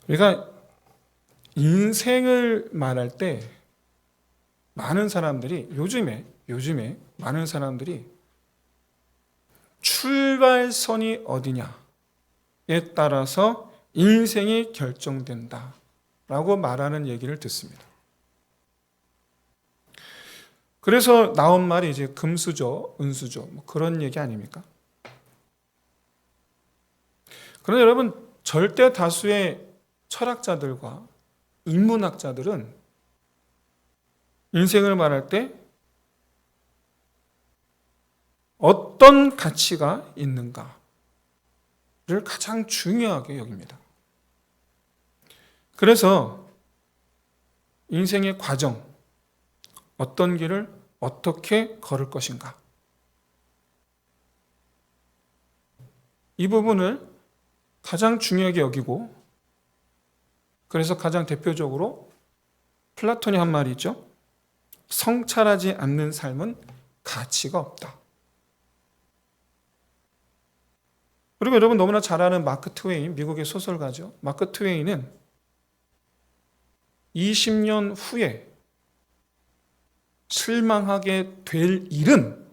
우리가 인생을 말할 때 많은 사람들이 요즘에 많은 사람들이 출발선이 어디냐에 따라서 인생이 결정된다라고 말하는 얘기를 듣습니다. 그래서 나온 말이 이제 금수저, 은수저 뭐 그런 얘기 아닙니까? 그런데 여러분, 절대 다수의 철학자들과 인문학자들은 인생을 말할 때 어떤 가치가 있는가를 가장 중요하게 여깁니다. 그래서 인생의 과정, 어떤 길을 어떻게 걸을 것인가, 이 부분을 가장 중요하게 여기고, 그래서 가장 대표적으로 플라톤이 한 말이 있죠. 성찰하지 않는 삶은 가치가 없다. 그리고 여러분 너무나 잘 아는 마크 트웨인, 미국의 소설가죠. 마크 트웨인은 20년 후에 실망하게 될 일은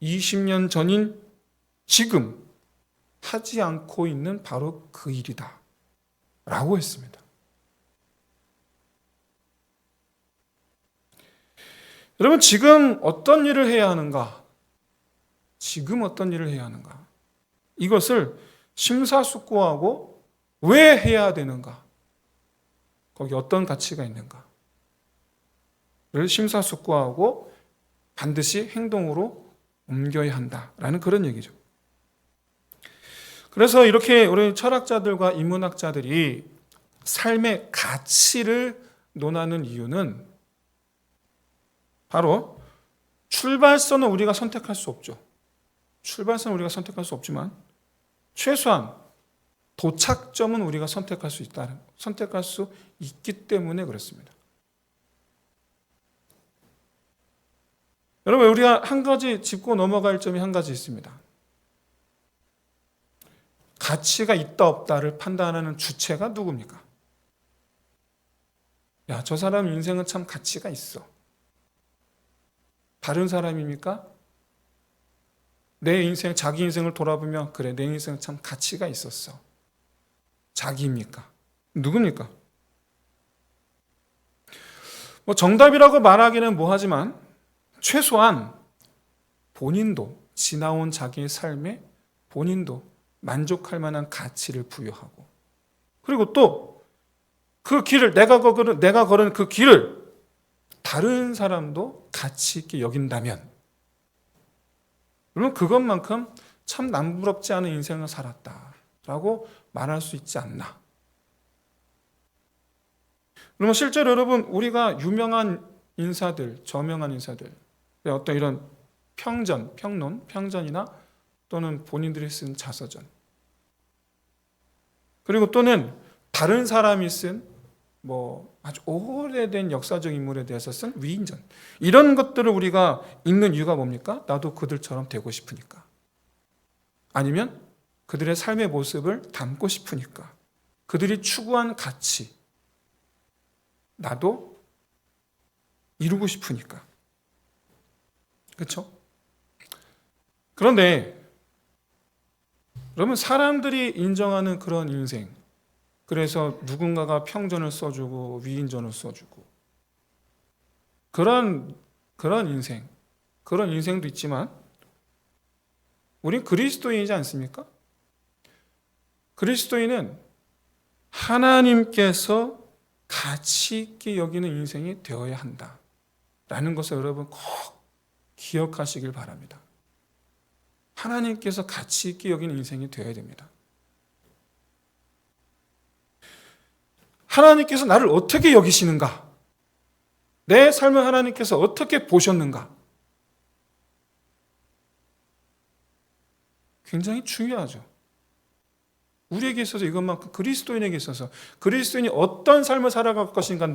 20년 전인 지금 하지 않고 있는 바로 그 일이다 라고 했습니다. 여러분, 지금 어떤 일을 해야 하는가? 지금 어떤 일을 해야 하는가? 이것을 심사숙고하고 왜 해야 되는가? 거기 어떤 가치가 있는가? 를 심사숙고하고 반드시 행동으로 옮겨야 한다라는 그런 얘기죠. 그래서 이렇게 우리 철학자들과 인문학자들이 삶의 가치를 논하는 이유는 바로 출발선은 우리가 선택할 수 없죠. 출발선은 우리가 선택할 수 없지만 최소한 도착점은 우리가 선택할 수 있기 때문에 그렇습니다. 여러분, 우리가 한 가지 짚고 넘어갈 점이 한 가지 있습니다. 가치가 있다 없다를 판단하는 주체가 누굽니까? 야, 저 사람 인생은 참 가치가 있어. 다른 사람입니까? 내 인생, 자기 인생을 돌아보면 그래, 내 인생은 참 가치가 있었어. 자기입니까? 누굽니까? 뭐 정답이라고 말하기는 뭐하지만 최소한 본인도 지나온 자기의 삶에 본인도 만족할 만한 가치를 부여하고, 그리고 또 그 길을 내가 걸은 그 길을 다른 사람도 가치 있게 여긴다면, 그러면 그것만큼 참 남부럽지 않은 인생을 살았다라고 말할 수 있지 않나. 그러면 실제로 여러분, 우리가 유명한 인사들, 저명한 인사들, 어떤 이런 평전이나 또는 본인들이 쓴 자서전, 그리고 또는 다른 사람이 쓴 아주 오래된 역사적 인물에 대해서 쓴 위인전, 이런 것들을 우리가 읽는 이유가 뭡니까? 나도 그들처럼 되고 싶으니까. 아니면 그들의 삶의 모습을 담고 싶으니까. 그들이 추구한 가치, 나도 이루고 싶으니까. 그렇죠? 그런데 그러면 사람들이 인정하는 그런 인생, 그래서 누군가가 평전을 써주고 위인전을 써주고 그런 인생, 그런 인생도 있지만 우린 그리스도인이지 않습니까? 그리스도인은 하나님께서 가치 있게 여기는 인생이 되어야 한다라는 것을 여러분 꼭 기억하시길 바랍니다. 하나님께서 가치 있게 여기는 인생이 되어야 됩니다. 하나님께서 나를 어떻게 여기시는가? 내 삶을 하나님께서 어떻게 보셨는가? 굉장히 중요하죠. 우리에게 있어서 이것만큼, 그리스도인에게 있어서 그리스도인이 어떤 삶을 살아갈 것인가,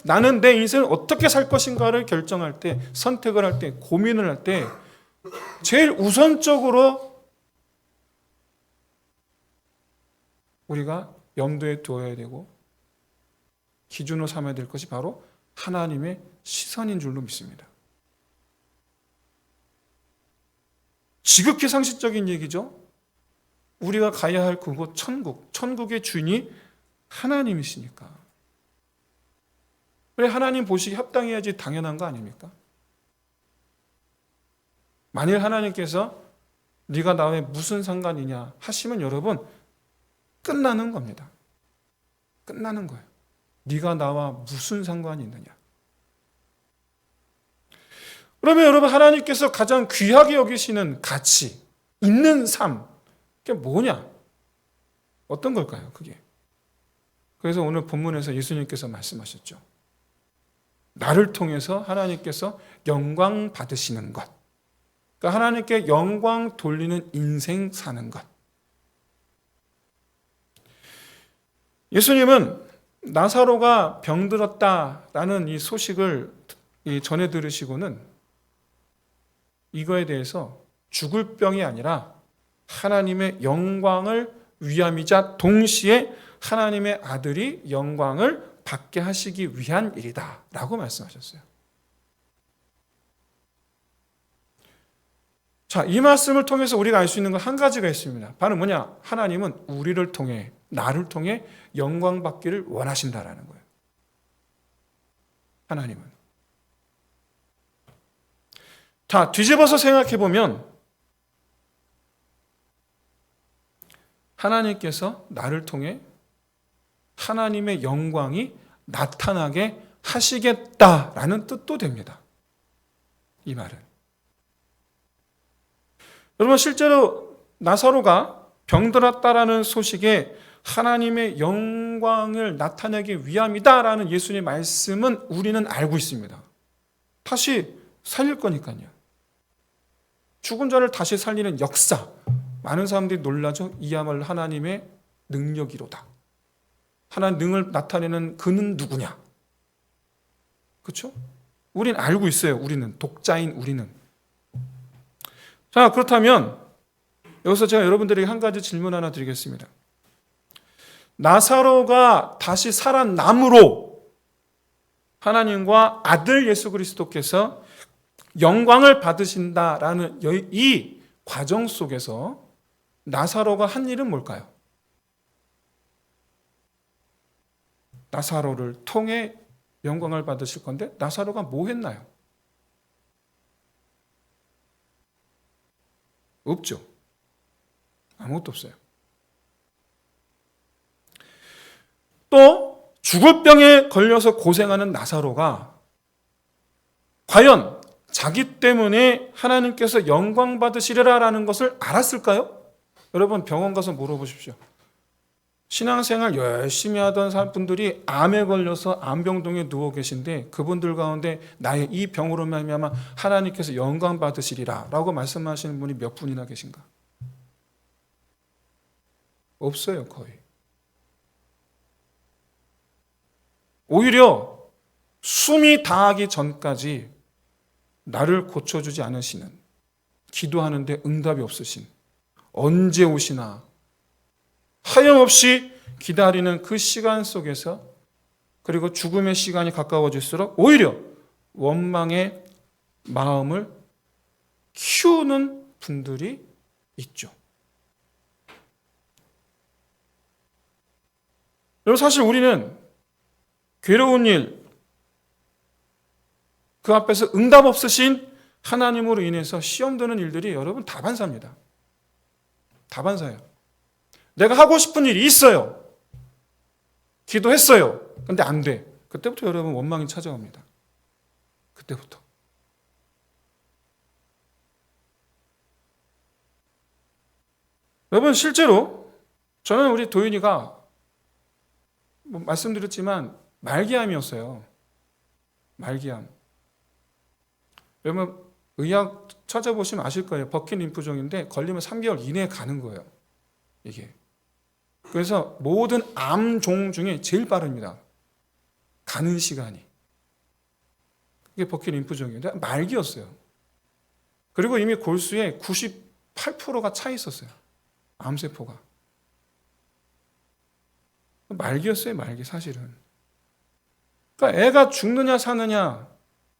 나는 내 인생을 어떻게 살 것인가를 결정할 때, 선택을 할 때, 고민을 할 때 제일 우선적으로 우리가 염두에 두어야 되고 기준으로 삼아야 될 것이 바로 하나님의 시선인 줄로 믿습니다. 지극히 상식적인 얘기죠. 우리가 가야 할 그곳 천국, 천국의 주인이 하나님이시니까. 왜 하나님 보시기 합당해야지 당연한 거 아닙니까? 만일 하나님께서 네가 나와 무슨 상관이냐 하시면 여러분 끝나는 겁니다. 끝나는 거예요. 네가 나와 무슨 상관이 있느냐. 그러면 여러분 하나님께서 가장 귀하게 여기시는 가치, 있는 삶, 그게 뭐냐? 어떤 걸까요? 그게. 그래서 오늘 본문에서 예수님께서 말씀하셨죠. 나를 통해서 하나님께서 영광 받으시는 것. 그러니까 하나님께 영광 돌리는 인생 사는 것. 예수님은 나사로가 병들었다라는 이 소식을 전해 들으시고는 이거에 대해서 죽을 병이 아니라 하나님의 영광을 위함이자 동시에 하나님의 아들이 영광을 받게 하시기 위한 일이다 라고 말씀하셨어요. 자, 이 말씀을 통해서 우리가 알 수 있는 건 한 가지가 있습니다. 바로 뭐냐? 하나님은 우리를 통해, 나를 통해 영광 받기를 원하신다라는 거예요. 하나님은. 자, 뒤집어서 생각해 보면 하나님께서 나를 통해 하나님의 영광이 나타나게 하시겠다라는 뜻도 됩니다. 이 말은. 여러분 실제로 나사로가 병들었다라는 소식에 하나님의 영광을 나타내기 위함이다라는 예수님의 말씀은 우리는 알고 있습니다. 다시 살릴 거니까요. 죽은 자를 다시 살리는 역사. 많은 사람들이 놀라죠. 이야말로 하나님의 능력이로다. 하나님 능을 나타내는 그는 누구냐? 그렇죠? 우린 알고 있어요. 우리는 독자인 우리는. 자, 그렇다면 여기서 제가 여러분들에게 한 가지 질문 하나 드리겠습니다. 나사로가 다시 살아남으로 하나님과 아들 예수 그리스도께서 영광을 받으신다라는 이 과정 속에서 나사로가 한 일은 뭘까요? 나사로를 통해 영광을 받으실 건데 나사로가 뭐 했나요? 없죠. 아무것도 없어요. 또 죽을 병에 걸려서 고생하는 나사로가 과연 자기 때문에 하나님께서 영광 받으시리라라는 것을 알았을까요? 여러분 병원 가서 물어보십시오. 신앙생활 열심히 하던 분들이 암에 걸려서 암병동에 누워 계신데 그분들 가운데 나의 이 병으로 말미암아 하나님께서 영광 받으시리라 라고 말씀하시는 분이 몇 분이나 계신가? 없어요, 거의. 오히려 숨이 다하기 전까지 나를 고쳐주지 않으시는, 기도하는데 응답이 없으신, 언제 오시나 하염없이 기다리는 그 시간 속에서, 그리고 죽음의 시간이 가까워질수록 오히려 원망의 마음을 키우는 분들이 있죠. 여러분 사실 우리는 괴로운 일, 그 앞에서 응답 없으신 하나님으로 인해서 시험 드는 일들이 여러분 다반사입니다. 다반사예요. 내가 하고 싶은 일이 있어요. 기도했어요. 근데 안 돼. 그때부터 여러분 원망이 찾아옵니다. 그때부터. 여러분 실제로 저는 우리 도윤이가 말씀드렸지만 말기암이었어요. 말기암. 여러분 의학 찾아보시면 아실 거예요. 버킨 림프종인데 걸리면 3개월 이내에 가는 거예요. 이게. 그래서 모든 암종 중에 제일 빠릅니다. 가는 시간이. 그게 버킨 림프종인데 말기였어요. 그리고 이미 골수에 98%가 차 있었어요. 암세포가. 말기였어요, 말기 사실은. 그러니까 애가 죽느냐 사느냐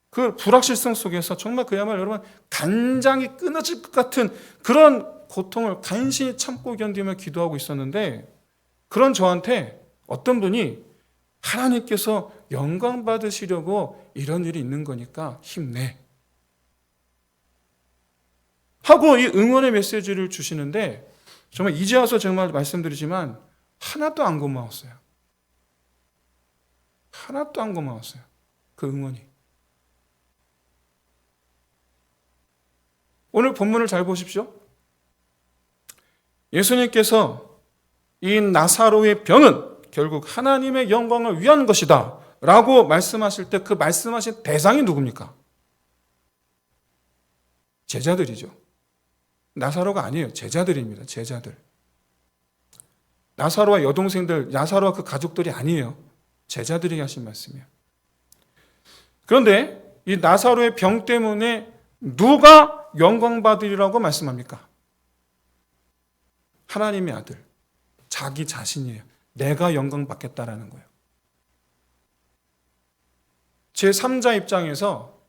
그 불확실성 속에서 정말 그야말로 여러분 간장이 끊어질 것 같은 그런 고통을 간신히 참고 견디며 기도하고 있었는데 그런 저한테 어떤 분이 하나님께서 영광 받으시려고 이런 일이 있는 거니까 힘내 하고 이 응원의 메시지를 주시는데 정말 이제 와서 정말 말씀드리지만 하나도 안 고마웠어요. 하나도 안 고마웠어요. 그 응원이. 오늘 본문을 잘 보십시오. 예수님께서 이 나사로의 병은 결국 하나님의 영광을 위한 것이다 라고 말씀하실 때 그 말씀하신 대상이 누굽니까? 제자들이죠. 나사로가 아니에요. 제자들입니다. 제자들. 나사로와 여동생들, 나사로와 그 가족들이 아니에요. 제자들에게 하신 말씀이에요. 그런데 이 나사로의 병 때문에 누가 영광 받으리라고 말씀합니까? 하나님의 아들, 자기 자신이에요. 내가 영광 받겠다라는 거예요. 제3자 입장에서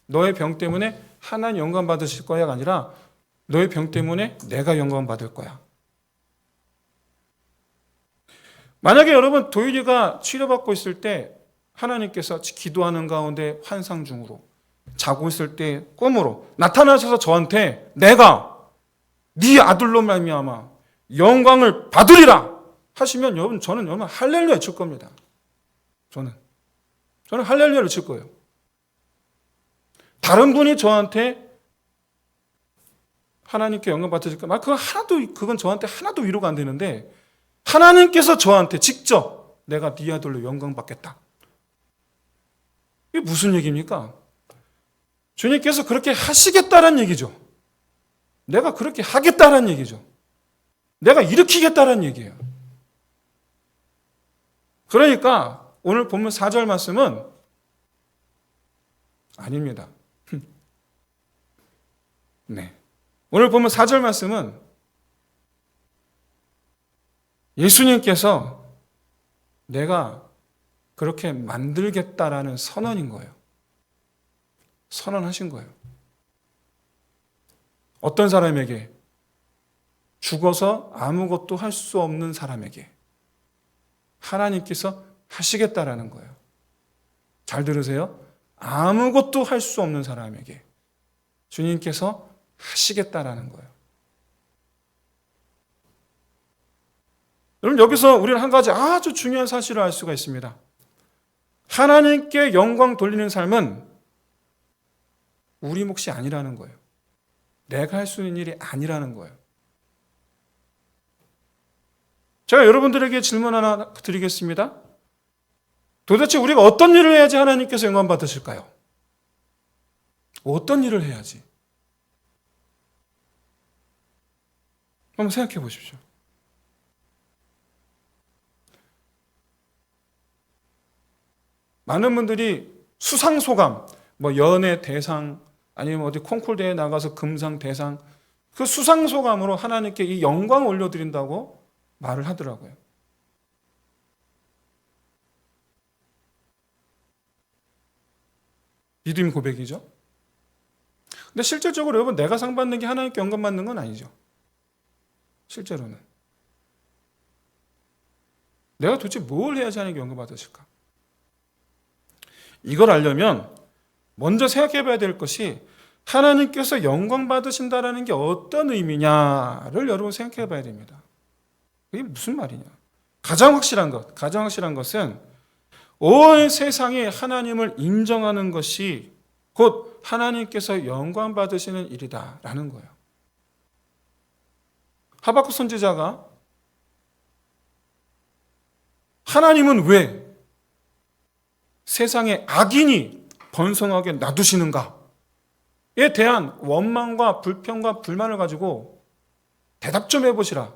너의 병 때문에 하나님 영광 받으실 거야가 아니라 너의 병 때문에 내가 영광 받을 거야. 만약에 여러분 도일이가 치료받고 있을 때 하나님께서 기도하는 가운데 환상 중으로 자고 있을 때 꿈으로 나타나셔서 저한테 내가 네 아들로 말미암아 영광을 받으리라 하시면 여러분 저는 여러분 할렐루야 칠 겁니다. 저는 할렐루야를 칠 거예요. 다른 분이 저한테 하나님께 영광 받으실까? 그건 저한테 하나도 위로가 안 되는데 하나님께서 저한테 직접 내가 네 아들로 영광 받겠다. 이게 무슨 얘기입니까? 주님께서 그렇게 하시겠다는 얘기죠. 내가 그렇게 하겠다는 얘기죠. 내가 일으키겠다는 얘기예요. 그러니까 오늘 본문 4절 말씀은 아닙니다. 네. 오늘 본문 4절 말씀은 예수님께서 내가 그렇게 만들겠다라는 선언인 거예요. 선언하신 거예요. 어떤 사람에게? 죽어서 아무것도 할 수 없는 사람에게 하나님께서 하시겠다라는 거예요. 잘 들으세요. 아무것도 할 수 없는 사람에게 주님께서 하시겠다라는 거예요. 여러분 여기서 우리는 한 가지 아주 중요한 사실을 알 수가 있습니다. 하나님께 영광 돌리는 삶은 우리 몫이 아니라는 거예요. 내가 할 수 있는 일이 아니라는 거예요. 제가 여러분들에게 질문 하나 드리겠습니다. 도대체 우리가 어떤 일을 해야지 하나님께서 영광 받으실까요? 어떤 일을 해야지? 한번 생각해 보십시오. 많은 분들이 수상소감, 연예 대상, 아니면 어디 콩쿨 대회에 나가서 금상 대상, 그 수상소감으로 하나님께 이 영광을 올려드린다고 말을 하더라고요. 믿음 고백이죠. 근데 실질적으로 여러분 내가 상 받는 게 하나님께 영광 받는 건 아니죠. 실제로는. 내가 도대체 뭘 해야지 하나님께 영광 받으실까? 이걸 알려면 먼저 생각해 봐야 될 것이 하나님께서 영광 받으신다라는 게 어떤 의미냐를 여러분 생각해 봐야 됩니다. 이게 무슨 말이냐? 가장 확실한 것은 온 세상에 하나님을 인정하는 것이 곧 하나님께서 영광 받으시는 일이다라는 거예요. 하박국 선지자가 하나님은 왜 세상에 악인이 번성하게 놔두시는가에 대한 원망과 불평과 불만을 가지고 대답 좀 해보시라.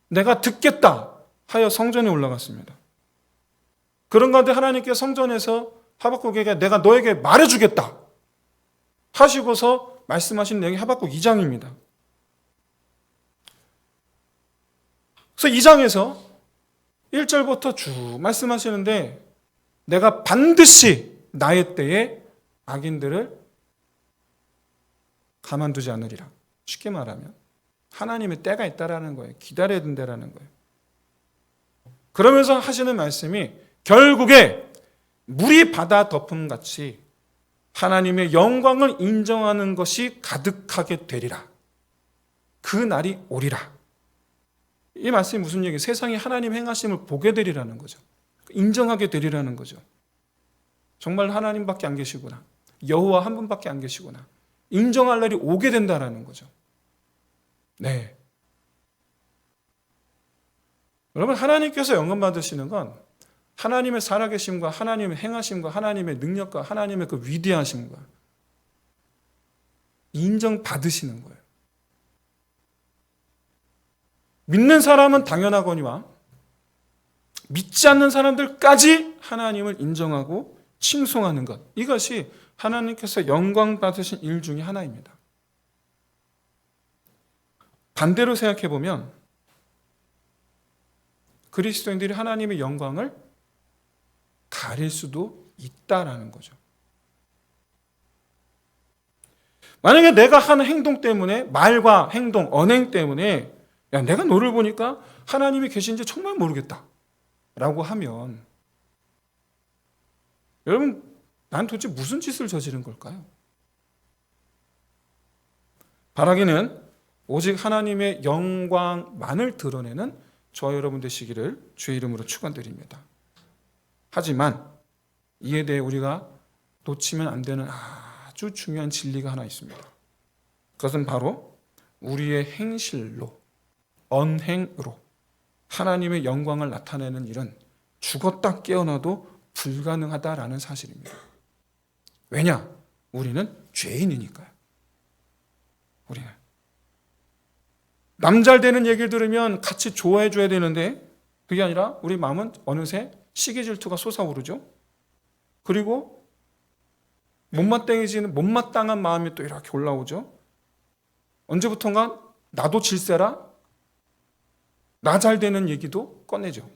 내가 듣겠다 하여 성전에 올라갔습니다. 그런 가운데 하나님께 성전에서 하박국에게 내가 너에게 말해주겠다 하시고서 말씀하신 내용이 하박국 2장입니다. 그래서 2장에서 1절부터 쭉 말씀하시는데 내가 반드시 나의 때에 악인들을 가만두지 않으리라. 쉽게 말하면 하나님의 때가 있다라는 거예요. 기다려야 된다라는 거예요. 그러면서 하시는 말씀이 결국에 물이 바다 덮음같이 하나님의 영광을 인정하는 것이 가득하게 되리라. 그 날이 오리라. 이 말씀이 무슨 얘기예요? 세상이 하나님 행하심을 보게 되리라는 거죠. 인정하게 되리라는 거죠. 정말 하나님밖에 안 계시구나. 여호와 한 분밖에 안 계시구나. 인정할 날이 오게 된다라는 거죠. 네. 여러분, 하나님께서 영광 받으시는 건 하나님의 살아계심과 하나님의 행하심과 하나님의 능력과 하나님의 그 위대하심과 인정받으시는 거예요. 믿는 사람은 당연하거니와 믿지 않는 사람들까지 하나님을 인정하고 칭송하는 것. 이것이 하나님께서 영광 받으신 일 중에 하나입니다. 반대로 생각해 보면 그리스도인들이 하나님의 영광을 가릴 수도 있다라는 거죠. 만약에 내가 하는 행동 때문에, 말과 행동, 언행 때문에 야, 내가 너를 보니까 하나님이 계신지 정말 모르겠다 라고 하면 여러분, 난 도대체 무슨 짓을 저지른 걸까요? 바라기는 오직 하나님의 영광만을 드러내는 저와 여러분 되시기를 주의 이름으로 축원드립니다. 하지만 이에 대해 우리가 놓치면 안 되는 아주 중요한 진리가 하나 있습니다. 그것은 바로 우리의 행실로, 언행으로 하나님의 영광을 나타내는 일은 죽었다 깨어나도 불가능하다라는 사실입니다. 왜냐? 우리는 죄인이니까요. 우리는 남 잘 되는 얘기를 들으면 같이 좋아해 줘야 되는데 그게 아니라 우리 마음은 어느새 시기 질투가 솟아오르죠. 그리고 못마땅한 마음이 또 이렇게 올라오죠. 언제부턴가 나도 질세라, 나 잘 되는 얘기도 꺼내죠.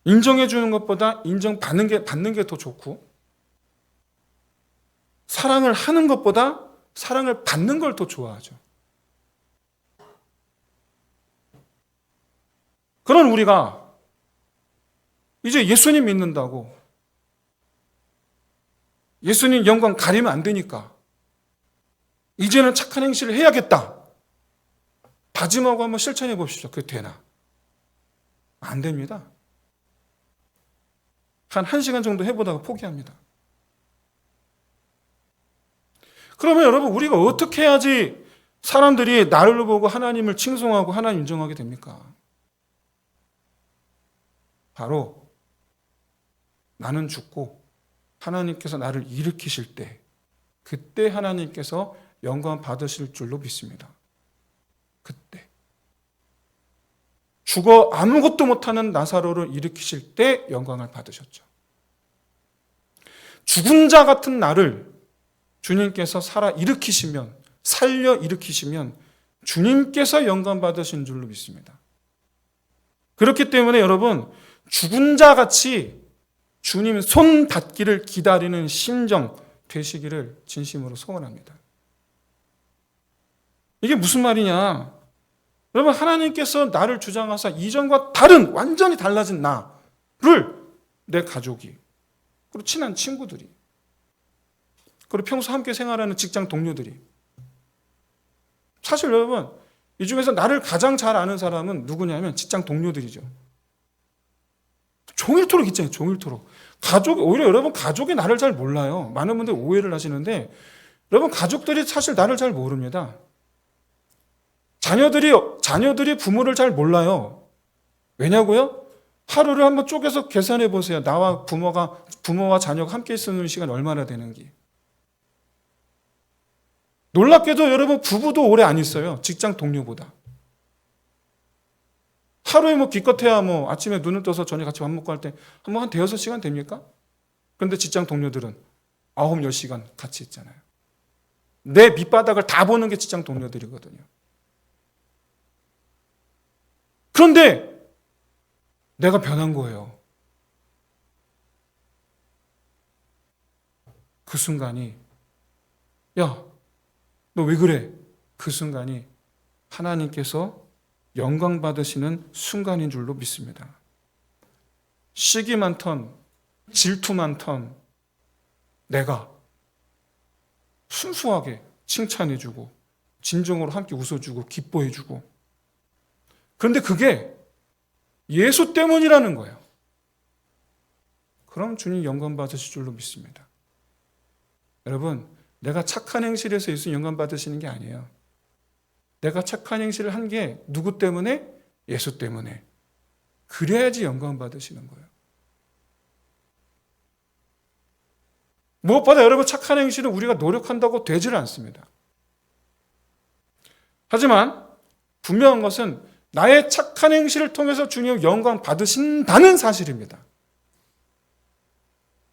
인정해 주는 것보다 인정받는 게 더 좋고, 사랑을 하는 것보다 사랑을 받는 걸 더 좋아하죠. 그런 우리가 이제 예수님 믿는다고 예수님 영광 가리면 안 되니까 이제는 착한 행실을 해야겠다. 다짐하고 한번 실천해 봅시다. 그게 되나? 안 됩니다. 한 1시간 정도 해보다가 포기합니다. 그러면 여러분, 우리가 어떻게 해야지 사람들이 나를 보고 하나님을 칭송하고 하나님 인정하게 됩니까? 바로 나는 죽고 하나님께서 나를 일으키실 때, 그때 하나님께서 영광 받으실 줄로 믿습니다. 그때 죽어 아무것도 못하는 나사로를 일으키실 때 영광을 받으셨죠. 죽은 자 같은 나를 주님께서 살려 일으키시면 주님께서 영광 받으신 줄로 믿습니다. 그렇기 때문에 여러분, 죽은 자 같이 주님 손 닿기를 기다리는 심정 되시기를 진심으로 소원합니다. 이게 무슨 말이냐? 여러분, 하나님께서 나를 주장하사 이전과 다른 완전히 달라진 나를 내 가족이, 그리고 친한 친구들이, 그리고 평소 함께 생활하는 직장 동료들이, 사실 여러분, 이 중에서 나를 가장 잘 아는 사람은 누구냐면 직장 동료들이죠. 종일토록 있잖아요. 종일토록. 오히려 여러분 가족이 나를 잘 몰라요. 많은 분들이 오해를 하시는데 여러분, 가족들이 사실 나를 잘 모릅니다. 자녀들이 부모를 잘 몰라요. 왜냐고요? 하루를 한번 쪼개서 계산해 보세요. 나와 부모와 자녀가 함께 있는 시간이 얼마나 되는지. 놀랍게도 여러분, 부부도 오래 안 있어요. 직장 동료보다. 하루에 기껏해야 아침에 눈을 떠서 저녁 같이 밥 먹고 할 때 한 대여섯 시간 됩니까? 그런데 직장 동료들은 9, 10시간 같이 있잖아요. 내 밑바닥을 다 보는 게 직장 동료들이거든요. 그런데 내가 변한 거예요. 그 순간이, 야, 너 왜 그래? 그 순간이 하나님께서 영광 받으시는 순간인 줄로 믿습니다. 시기 많던, 질투 많던 내가 순수하게 칭찬해주고 진정으로 함께 웃어주고 기뻐해주고, 그런데 그게 예수 때문이라는 거예요. 그럼 주님 영광 받으실 줄로 믿습니다. 여러분, 내가 착한 행실에서 예수 영광 받으시는 게 아니에요. 내가 착한 행실을 한 게 누구 때문에? 예수 때문에. 그래야지 영광 받으시는 거예요. 무엇보다 여러분, 착한 행실은 우리가 노력한다고 되질 않습니다. 하지만 분명한 것은 나의 착한 행실을 통해서 주님 영광 받으신다는 사실입니다.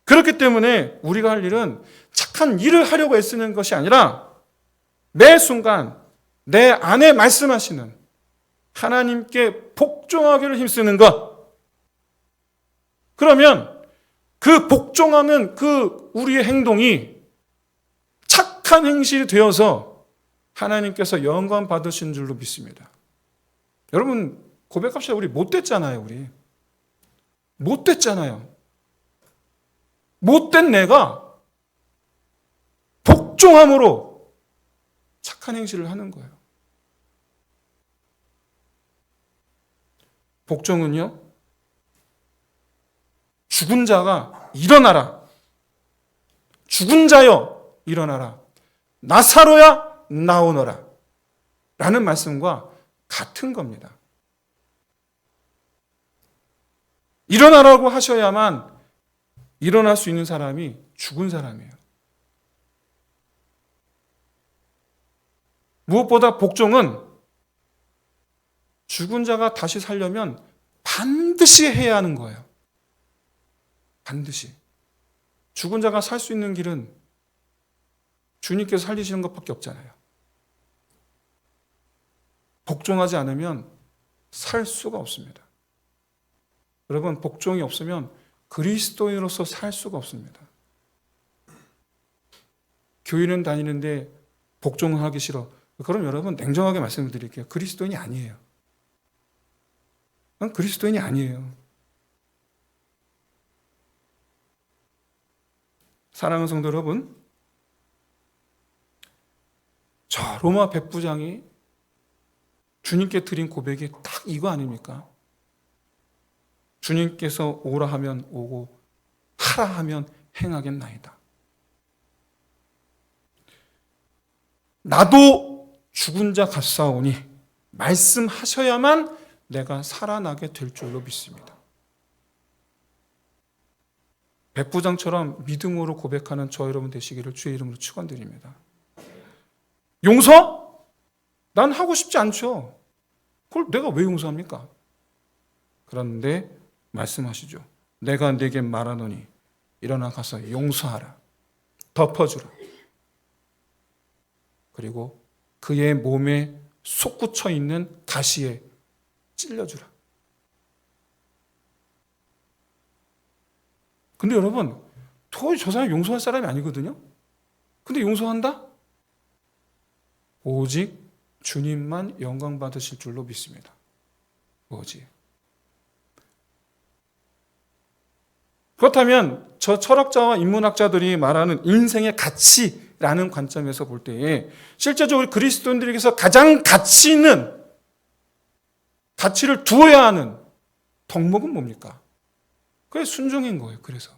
그렇기 때문에 우리가 할 일은 착한 일을 하려고 애쓰는 것이 아니라 매 순간 내 안에 말씀하시는 하나님께 복종하기를 힘쓰는 것. 그러면 그 복종하는 그 우리의 행동이 착한 행실이 되어서 하나님께서 영광 받으신 줄로 믿습니다. 여러분, 고백합시다. 우리 못됐잖아요. 우리 못됐잖아요. 못된 내가 복종함으로 착한 행실을 하는 거예요. 복종은요, 죽은 자가 일어나라. 죽은 자여 일어나라. 나사로야 나오너라. 라는 말씀과 같은 겁니다. 일어나라고 하셔야만 일어날 수 있는 사람이 죽은 사람이에요. 무엇보다 복종은 죽은 자가 다시 살려면 반드시 해야 하는 거예요. 반드시. 죽은 자가 살 수 있는 길은 주님께서 살리시는 것밖에 없잖아요. 복종하지 않으면 살 수가 없습니다. 여러분, 복종이 없으면 그리스도인으로서 살 수가 없습니다. 교회는 다니는데 복종을 하기 싫어. 그럼 여러분, 냉정하게 말씀을 드릴게요. 그리스도인이 아니에요. 그리스도인이 아니에요. 사랑하는 성도 여러분, 저 로마 백부장이 주님께 드린 고백이 딱 이거 아닙니까? 주님께서 오라 하면 오고 하라 하면 행하겠나이다. 나도 죽은 자 같사오니 말씀하셔야만 내가 살아나게 될 줄로 믿습니다. 백부장처럼 믿음으로 고백하는 저 여러분 되시기를 주의 이름으로 축원드립니다. 용서? 난 하고 싶지 않죠. 그걸 내가 왜 용서합니까? 그런데 말씀하시죠. 내가 네게 말하노니 일어나 가서 용서하라. 덮어주라. 그리고 그의 몸에 솟구쳐 있는 가시에 찔려주라. 근데 여러분, 도저히 저 사람이 용서할 사람이 아니거든요. 근데 용서한다? 오직 주님만 영광 받으실 줄로 믿습니다. 오직. 그렇다면 저 철학자와 인문학자들이 말하는 인생의 가치라는 관점에서 볼 때에 실제적으로 그리스도인들에게서 가장 가치 있는, 가치를 두어야 하는 덕목은 뭡니까? 그게 순종인 거예요. 그래서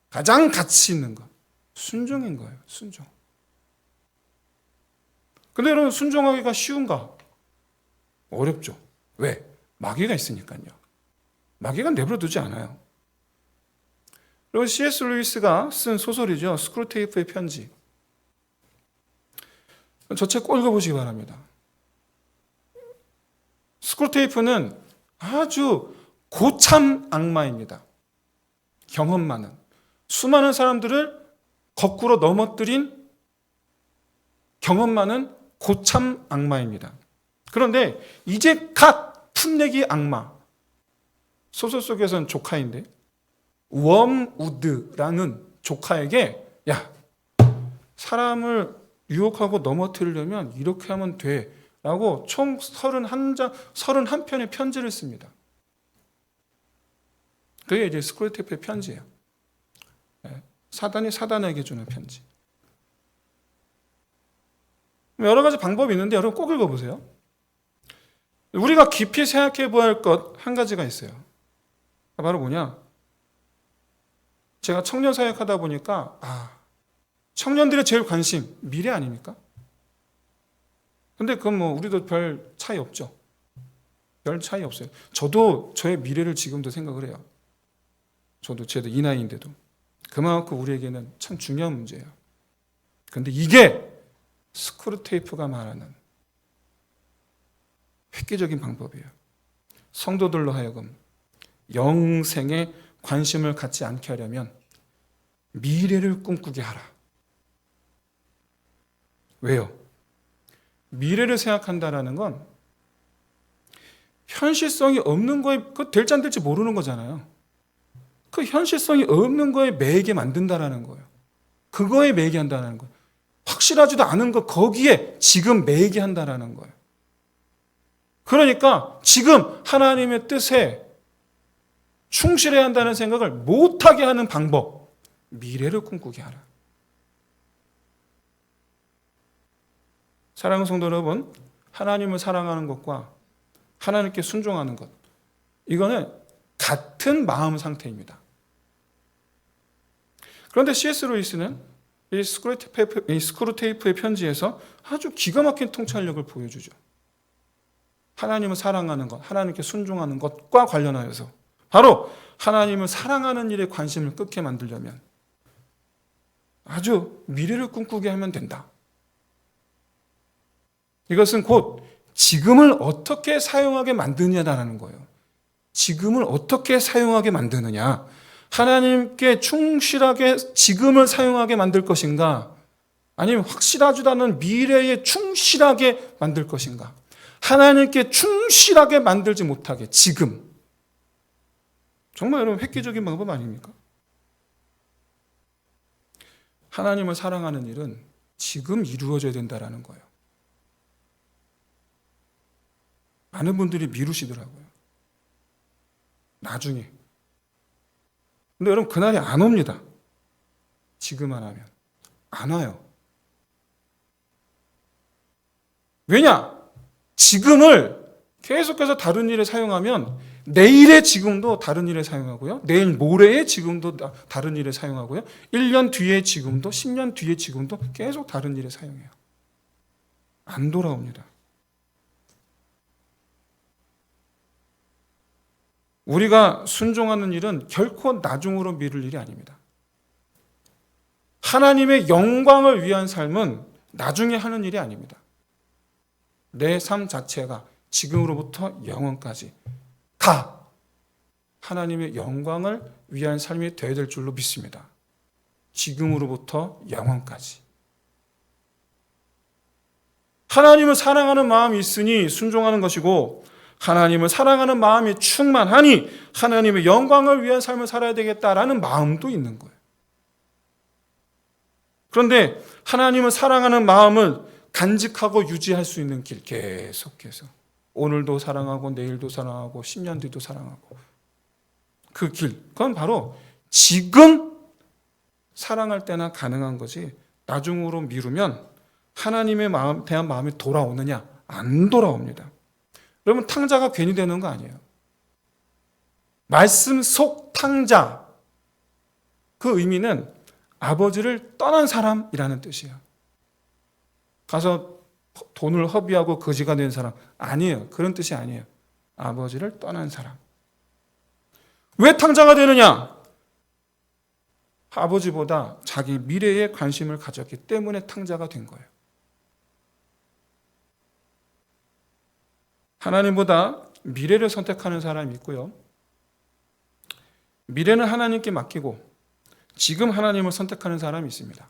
가장 가치 있는 것, 순종인 거예요. 순종. 근데 여러분, 순종하기가 쉬운가? 어렵죠. 왜? 마귀가 있으니까요. 마귀가 내버려두지 않아요. 그리고 C.S. 루이스가 쓴 소설이죠. 스크루테이프의 편지. 저 책 꼭 읽어보시기 바랍니다. 스크루테이프는 아주 고참 악마입니다. 경험 많은. 수많은 사람들을 거꾸로 넘어뜨린 경험 많은 고참 악마입니다. 그런데 이제 갓 풋내기 악마. 소설 속에서는 조카인데 웜우드라는 조카에게 야, 사람을 유혹하고 넘어뜨리려면 이렇게 하면 돼 라고 총 31편의 편지를 씁니다. 그게 이제 스크루테이프의 편지예요. 사단이 사단에게 주는 편지. 여러 가지 방법이 있는데 여러분 꼭 읽어보세요. 우리가 깊이 생각해 보아야 할 것 한 가지가 있어요. 바로 뭐냐? 제가 청년 사역하다 보니까 청년들의 제일 관심 미래 아닙니까? 근데 그건 뭐 우리도 별 차이 없죠. 별 차이 없어요. 저도 저의 미래를 지금도 생각을 해요. 저도 이 나이인데도. 그만큼 우리에게는 참 중요한 문제예요. 근데 이게 스크루테이프가 말하는 획기적인 방법이에요. 성도들로 하여금 영생에 관심을 갖지 않게 하려면 미래를 꿈꾸게 하라. 왜요? 미래를 생각한다라는 건 현실성이 없는 거에 그 될지 안 될지 모르는 거잖아요. 그 현실성이 없는 거에 매이게 만든다라는 거예요. 그거에 매이게 한다는 거예요. 확실하지도 않은 거 거기에 지금 매이게 한다라는 거예요. 그러니까 지금 하나님의 뜻에 충실해야 한다는 생각을 못하게 하는 방법, 미래를 꿈꾸게 하라. 사랑하는 성도 여러분, 하나님을 사랑하는 것과 하나님께 순종하는 것, 이거는 같은 마음 상태입니다. 그런데 C.S. 루이스는 이 스크루테이프의 편지에서 아주 기가 막힌 통찰력을 보여주죠. 하나님을 사랑하는 것, 하나님께 순종하는 것과 관련하여서 바로 하나님을 사랑하는 일에 관심을 끊게 만들려면 아주 미래를 꿈꾸게 하면 된다. 이것은 곧 지금을 어떻게 사용하게 만드느냐라는 거예요. 지금을 어떻게 사용하게 만드느냐. 하나님께 충실하게 지금을 사용하게 만들 것인가? 아니면 확실하지도 않은 미래에 충실하게 만들 것인가? 하나님께 충실하게 만들지 못하게 지금. 정말 여러분 획기적인 방법 아닙니까? 하나님을 사랑하는 일은 지금 이루어져야 된다는 거예요. 많은 분들이 미루시더라고요. 나중에. 근데 여러분 그날이 안 옵니다. 지금 안 하면. 안 와요. 왜냐? 지금을 계속해서 다른 일에 사용하면 내일의 지금도 다른 일에 사용하고요. 내일 모레의 지금도 다른 일에 사용하고요. 1년 뒤의 지금도 10년 뒤의 지금도 계속 다른 일에 사용해요. 안 돌아옵니다. 우리가 순종하는 일은 결코 나중으로 미룰 일이 아닙니다. 하나님의 영광을 위한 삶은 나중에 하는 일이 아닙니다. 내 삶 자체가 지금으로부터 영원까지 다 하나님의 영광을 위한 삶이 되어야 될 줄로 믿습니다. 지금으로부터 영원까지. 하나님을 사랑하는 마음이 있으니 순종하는 것이고 하나님을 사랑하는 마음이 충만하니 하나님의 영광을 위한 삶을 살아야 되겠다라는 마음도 있는 거예요. 그런데 하나님을 사랑하는 마음을 간직하고 유지할 수 있는 길 계속해서 오늘도 사랑하고 내일도 사랑하고 10년 뒤도 사랑하고 그 길, 그건 바로 지금 사랑할 때나 가능한 거지 나중으로 미루면 하나님의 대한 마음이 돌아오느냐? 안 돌아옵니다. 여러분 탕자가 괜히 되는 거 아니에요. 말씀 속 탕자, 그 의미는 아버지를 떠난 사람이라는 뜻이에요. 가서 돈을 허비하고 거지가 된 사람 아니에요. 그런 뜻이 아니에요. 아버지를 떠난 사람. 왜 탕자가 되느냐? 아버지보다 자기 미래에 관심을 가졌기 때문에 탕자가 된 거예요. 하나님보다 미래를 선택하는 사람이 있고요. 미래는 하나님께 맡기고 지금 하나님을 선택하는 사람이 있습니다.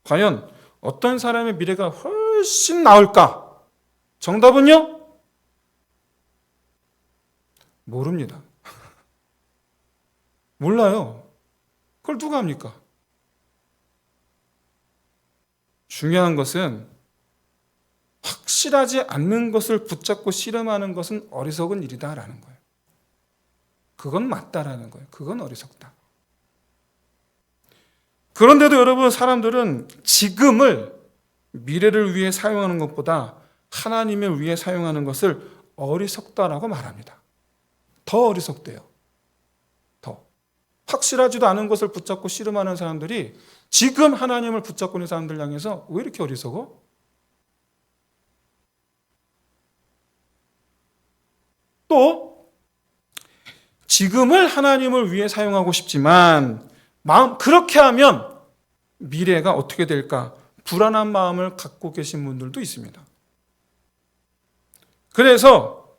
과연 어떤 사람의 미래가 훨씬 나을까? 정답은요? 모릅니다. 몰라요. 그걸 누가 합니까? 중요한 것은 확실하지 않는 것을 붙잡고 씨름하는 것은 어리석은 일이다라는 거예요. 그건 맞다라는 거예요. 그건 어리석다. 그런데도 여러분, 사람들은 지금을 미래를 위해 사용하는 것보다 하나님을 위해 사용하는 것을 어리석다라고 말합니다. 더 어리석대요. 더. 확실하지도 않은 것을 붙잡고 씨름하는 사람들이 지금 하나님을 붙잡고 있는 사람들 향해서 왜 이렇게 어리석어? 또 지금을 하나님을 위해 사용하고 싶지만 그렇게 하면 미래가 어떻게 될까? 불안한 마음을 갖고 계신 분들도 있습니다. 그래서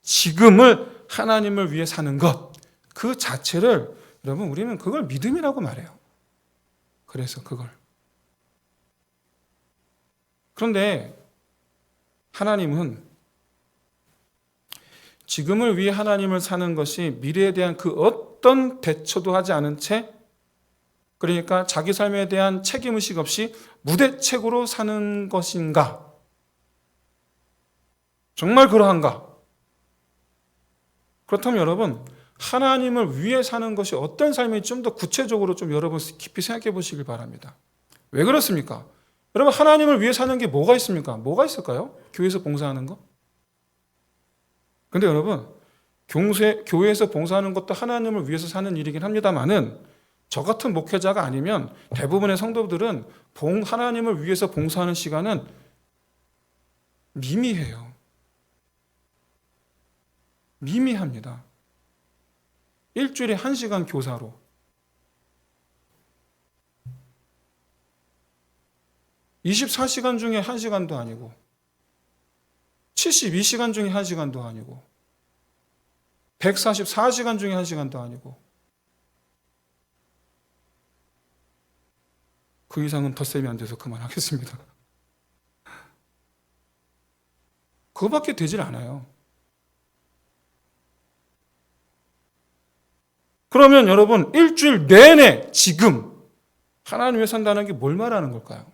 지금을 하나님을 위해 사는 것, 그 자체를 여러분, 우리는 그걸 믿음이라고 말해요. 그래서 그걸. 그런데 하나님은 지금을 위해 하나님을 사는 것이 미래에 대한 그 어떤 대처도 하지 않은 채, 그러니까 자기 삶에 대한 책임의식 없이 무대책으로 사는 것인가? 정말 그러한가? 그렇다면 여러분, 하나님을 위해 사는 것이 어떤 삶인지 좀 더 구체적으로 좀 여러분 깊이 생각해 보시길 바랍니다. 왜 그렇습니까? 여러분, 하나님을 위해 사는 게 뭐가 있습니까? 뭐가 있을까요? 교회에서 봉사하는 거? 근데 여러분, 교회에서 봉사하는 것도 하나님을 위해서 사는 일이긴 합니다만은 저 같은 목회자가 아니면 대부분의 성도들은 하나님을 위해서 봉사하는 시간은 미미해요. 미미합니다. 일주일에 1시간 교사로. (24시간) 중에 1시간도 아니고 72시간 중에 1시간도 아니고 144시간 중에 1시간도 아니고 그 이상은 덧셈이 안 돼서 그만하겠습니다. 그거밖에 되질 않아요. 그러면 여러분, 일주일 내내 지금 하나님 위해 산다는 게 뭘 말하는 걸까요?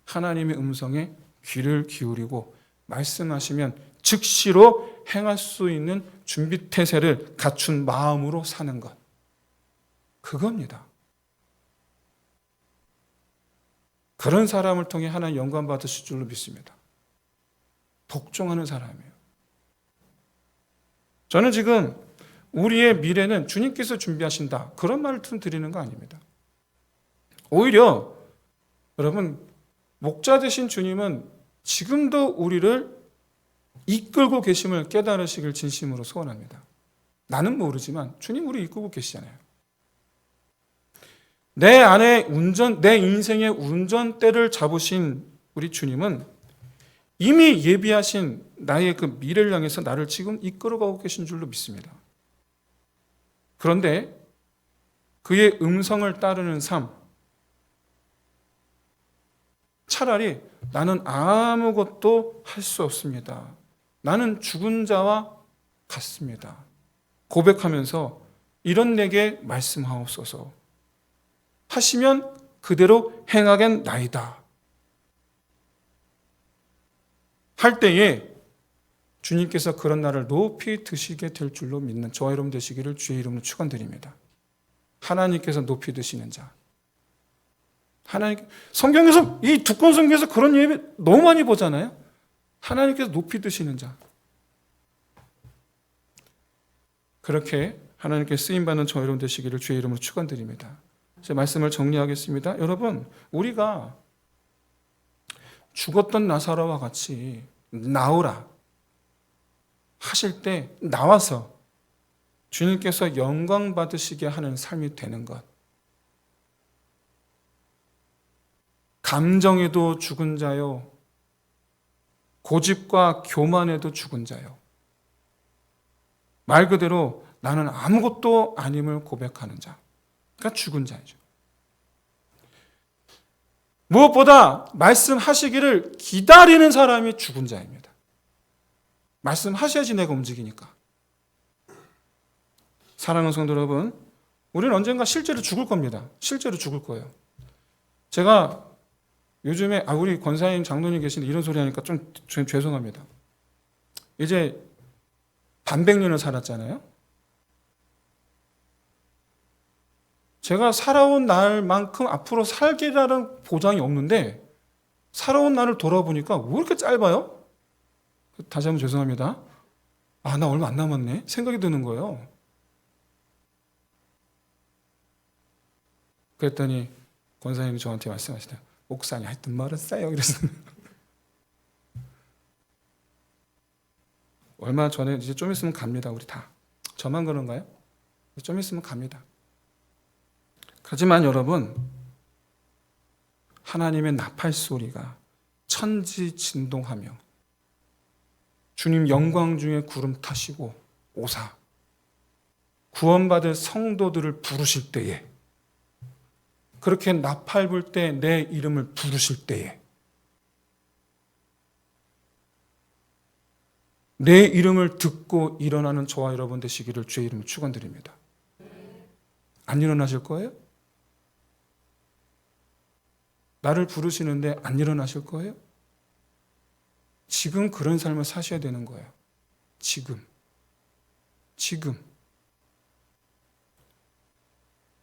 하나님의 음성에 귀를 기울이고 말씀하시면 즉시로 행할 수 있는 준비태세를 갖춘 마음으로 사는 것. 그겁니다. 그런 사람을 통해 하나님 영광 받으실 줄로 믿습니다. 복종하는 사람이에요. 저는 지금 우리의 미래는 주님께서 준비하신다, 그런 말씀 드리는 거 아닙니다. 오히려 여러분, 목자 되신 주님은 지금도 우리를 이끌고 계심을 깨달으시길 진심으로 소원합니다. 나는 모르지만 주님 우리 이끌고 계시잖아요. 내 인생의 운전대를 잡으신 우리 주님은 이미 예비하신 나의 그 미래를 향해서 나를 지금 이끌어가고 계신 줄로 믿습니다. 그런데 그의 음성을 따르는 삶, 차라리 나는 아무것도 할 수 없습니다, 나는 죽은 자와 같습니다, 고백하면서 이런 내게 말씀하옵소서 하시면 그대로 행하겠나이다 할 때에 주님께서 그런 나를 높이 드시게 될 줄로 믿는 저와 여러분 되시기를 주의 이름으로 축원드립니다. 하나님께서 높이 드시는 자. 성경에서, 이 두꺼운 성경에서 그런 예배 너무 많이 보잖아요. 하나님께서 높이 드시는 자. 그렇게 하나님께 쓰임받는 저와 여러분 되시기를 주의 이름으로 축원드립니다. 제 말씀을 정리하겠습니다. 여러분, 우리가 죽었던 나사로와 같이 나오라 하실 때 나와서 주님께서 영광 받으시게 하는 삶이 되는 것. 감정에도 죽은 자요, 고집과 교만에도 죽은 자요. 말 그대로 나는 아무것도 아님을 고백하는 자. 그러니까 죽은 자이죠. 무엇보다 말씀하시기를 기다리는 사람이 죽은 자입니다. 말씀하셔야지 내가 움직이니까. 사랑하는 성도 여러분, 우리는 언젠가 실제로 죽을 겁니다. 실제로 죽을 거예요. 제가 요즘에 우리 권사님 장로님 계신데 이런 소리 하니까 좀 죄송합니다. 이제 반백년을 살았잖아요. 제가 살아온 날만큼 앞으로 살기라는 보장이 없는데 살아온 날을 돌아보니까 왜 이렇게 짧아요? 다시 한번 죄송합니다. 나 얼마 안 남았네 생각이 드는 거예요. 그랬더니 권사님이 저한테 말씀하시더라고요. 목사님 하여튼 말은 싸요. 그래서 얼마 전에 이제 좀 있으면 갑니다. 우리 다. 저만 그런가요? 좀 있으면 갑니다. 하지만 여러분, 하나님의 나팔 소리가 천지 진동하며 주님 영광 중에 구름 타시고 오사 구원받을 성도들을 부르실 때에, 그렇게 나팔 불 때 내 이름을 부르실 때에 내 이름을 듣고 일어나는 저와 여러분 되시기를 주의 이름으로 축원드립니다. 안 일어나실 거예요? 나를 부르시는데 안 일어나실 거예요? 지금 그런 삶을 사셔야 되는 거예요. 지금.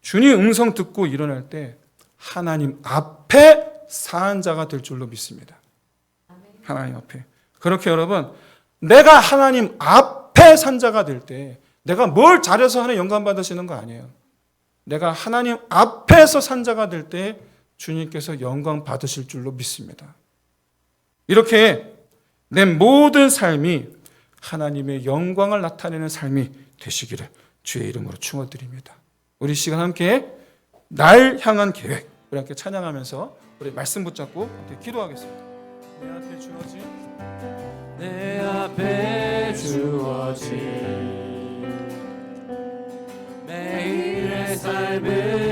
주님 음성 듣고 일어날 때 하나님 앞에 산 자가 될 줄로 믿습니다. 하나님 앞에. 그렇게 여러분, 내가 하나님 앞에 산 자가 될 때 내가 뭘 잘해서 하나님 영광 받으시는 거 아니에요. 내가 하나님 앞에서 산 자가 될 때 주님께서 영광 받으실 줄로 믿습니다. 이렇게 내 모든 삶이 하나님의 영광을 나타내는 삶이 되시기를 주의 이름으로 축원드립니다. 우리 시간 함께 날 향한 계획, 우리 함께 찬양하면서 우리 말씀 붙잡고 함께 기도하겠습니다. 내 앞에 주어진 내 앞에 주어진 매일의 삶을